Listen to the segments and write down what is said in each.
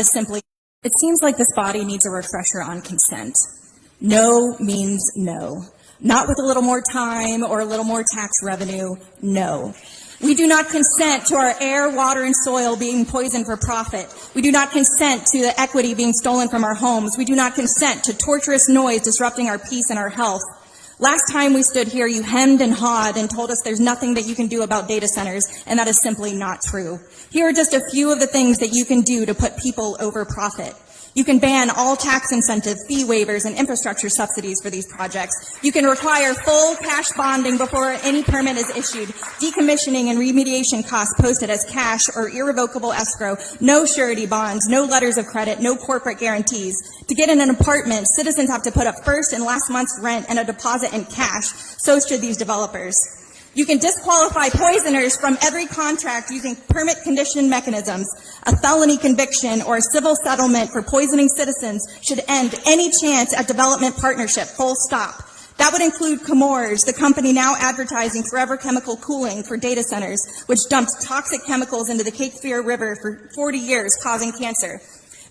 is simply, it seems like this body needs a refresher on consent. No means no. Not with a little more time or a little more tax revenue, no. We do not consent to our air, water, and soil being poisoned for profit. We do not consent to the equity being stolen from our homes. We do not consent to torturous noise disrupting our peace and our health. Last time we stood here, you hemmed and hawed and told us there's nothing that you can do about data centers, and that is simply not true. Here are just a few of the things that you can do to put people over profit. You can ban all tax incentive, fee waivers, and infrastructure subsidies for these projects. You can require full cash bonding before any permit is issued, decommissioning and remediation costs posted as cash or irrevocable escrow, no surety bonds, no letters of credit, no corporate guarantees. To get in an apartment, citizens have to put up first and last month's rent and a deposit in cash. So should these developers. You can disqualify poisoners from every contract using permit condition mechanisms. A felony conviction or a civil settlement for poisoning citizens should end any chance at development partnership, full stop. That would include Chemours, the company now advertising forever chemical cooling for data centers, which dumped toxic chemicals into the Cape Fear River for 40 years, causing cancer.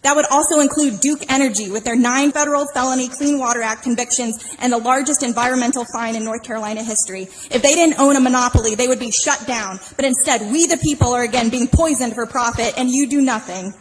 That would also include Duke Energy with their 9 federal felony Clean Water Act convictions and the largest environmental fine in North Carolina history. If they didn't own a monopoly, they would be shut down. But instead, we the people are again being poisoned for profit, and you do nothing.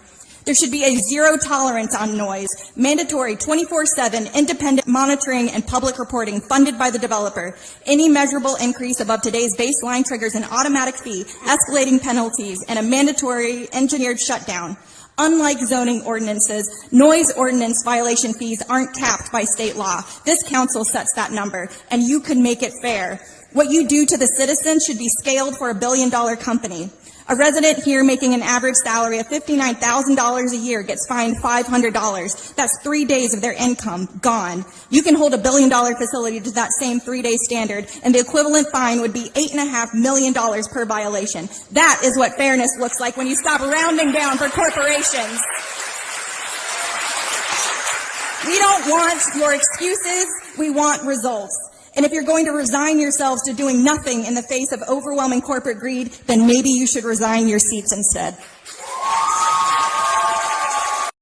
There should be a zero tolerance on noise, mandatory 24/7 independent monitoring and public reporting funded by the developer. Any measurable increase above today's baseline triggers an automatic fee, escalating penalties, and a mandatory engineered shutdown. Unlike zoning ordinances, noise ordinance violation fees aren't capped by state law. This council sets that number, and you could make it fair. What you do to the citizens should be scaled for a billion-dollar company. A resident here making an average salary of $59,000 a year gets fined $500. That's 3 days of their income gone. You can hold a billion-dollar facility to that same 3-day standard, and the equivalent fine would be $8.5 million per violation. That is what fairness looks like when you stop rounding down for corporations. We don't want your excuses. We want results. And if you're going to resign yourselves to doing nothing in the face of overwhelming corporate greed, then maybe you should resign your seats instead.